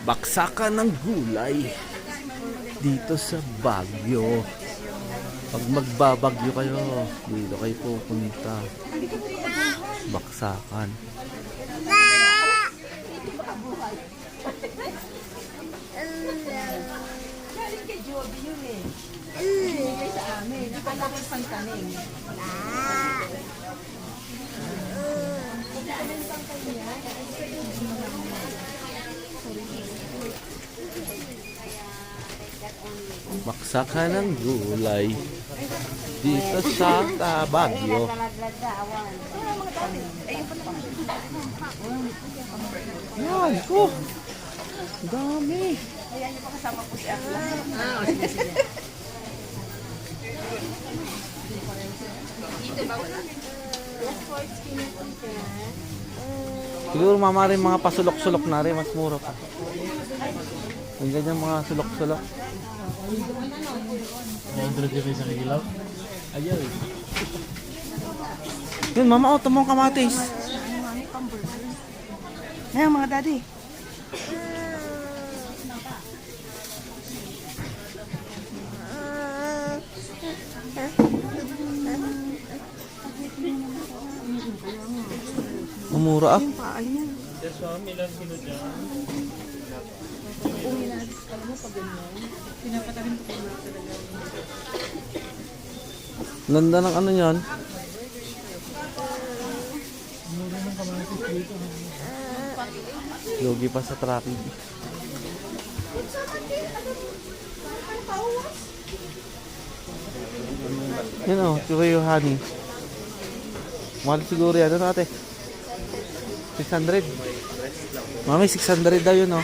Baksakan ng gulay dito sa Baguio. Pag magbabagyo kayo, dito kayo pupunta. Baksakan. Galing kay Joby yun eh. Bigay sa amin. Nakalakot pang tanim. Baksakan ng gulay dito sa Baguio. Yan ko. Dami. Ayan yung pakasama ko si Akla. Sige, sige. Dito ba wala? Siguro mama rin mga pasulok-sulok na rin, mas mura pa. Yung ganyan mga sulok-sulok. 100 yung isang kilaw. Ayaw eh. Yun mama, oh, tumong kamatis. Ayan mga daddy. Umura ah. Paay niya. Yes, ma'am. Ilang kilo dyan? Pinapatalim ko na talaga. Ganda ng ano yan. Yogi pa sa traffic. Yan o, Chuyo Honey. Mahal siguro yan. Ano ate? 600. Mami, 600 daw yun o.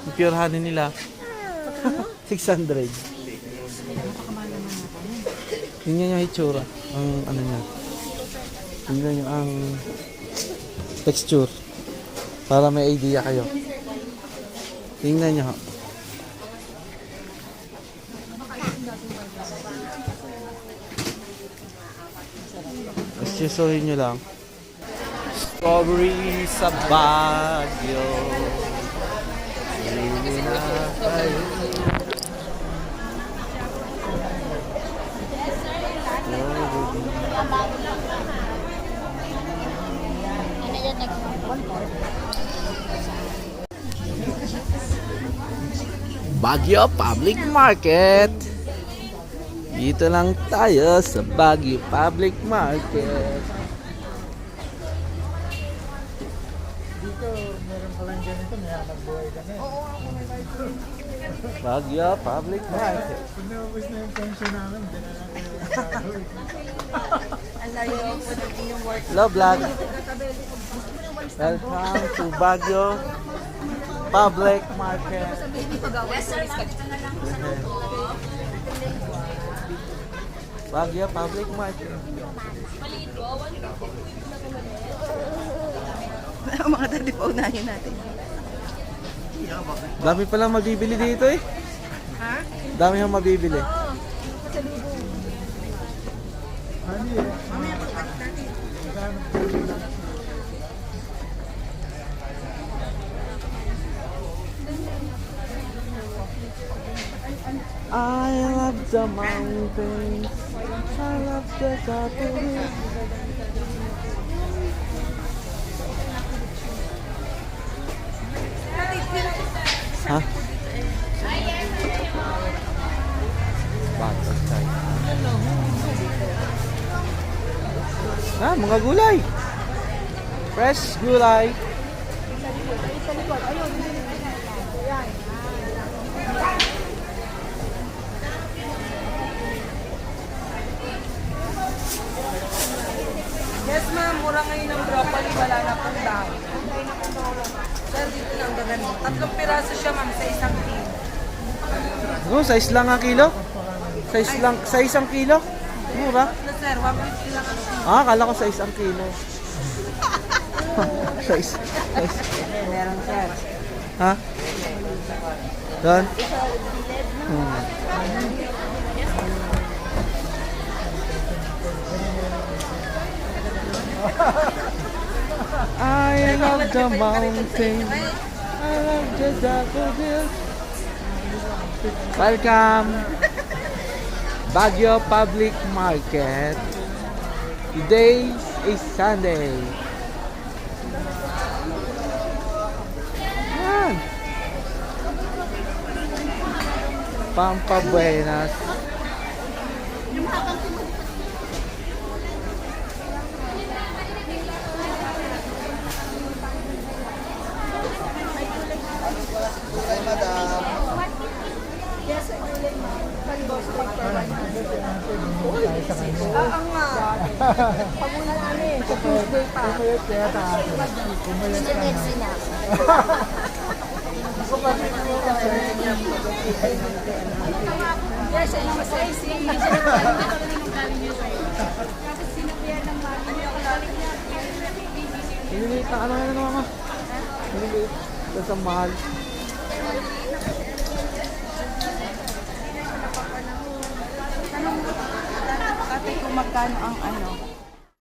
Yung pure honey nila. 600. Yun yan yung hitsura. Ang ano niya. Yun yung ang texture. Para may idea kayo. Tingnan nyo. Isyusuhin nyo lang. Strawberry sa Baguio. Hindi na kayo. Baguio Public Market. Dito lang tayo sa Baguio Public Market. Dito, meron pa lang ganito. May hanap buhay ka na. Oo, ako may Baguio Public Market. Kung naubos na yung pension namin, dyan na lang yung gagawin. Ang layo po ng inyong work. Hello vlog. Welcome to Baguio Public Market. Yes, sir. Baguio Public Market. Mga daddy pa unahin natin. Dami palang mabibili dito eh. Ha? Dami yung mabibili. Ano eh? Mamaya pagbalik natin. I love the mountains. I love the Catholic. Ha? Bakit tayo? Ah, mga gulay. Fresh gulay. Yes, ma'am. Mura ngayon ng broccoli. Wala na pong dahon. Sir, dito lang gagano. 3 piraso siya, ma'am, sa isang kilo. Oh, size lang ang kilo? Size lang, sa isang kilo? Mura. No, sir. 150 lang ang kilo. Ah, kala ko size ang kilo. size. Meron, sir. Ha? Doon? I love the mountain. I love the daffodils. Welcome, Baguio Public Market. Today is Sunday. Yan. Pampabuenas. Tayo sa kanya. Ang nga. Pag-una namin, sa Tuesday pa. Pumayat kaya tayo. Pumayat ka na. Ako pa rin mo kasi. Yes, siya yung masaysi. Piniliit na ano yan mama? Piniliit. Tapos ang mahal. Ate, kung magkano ang ano?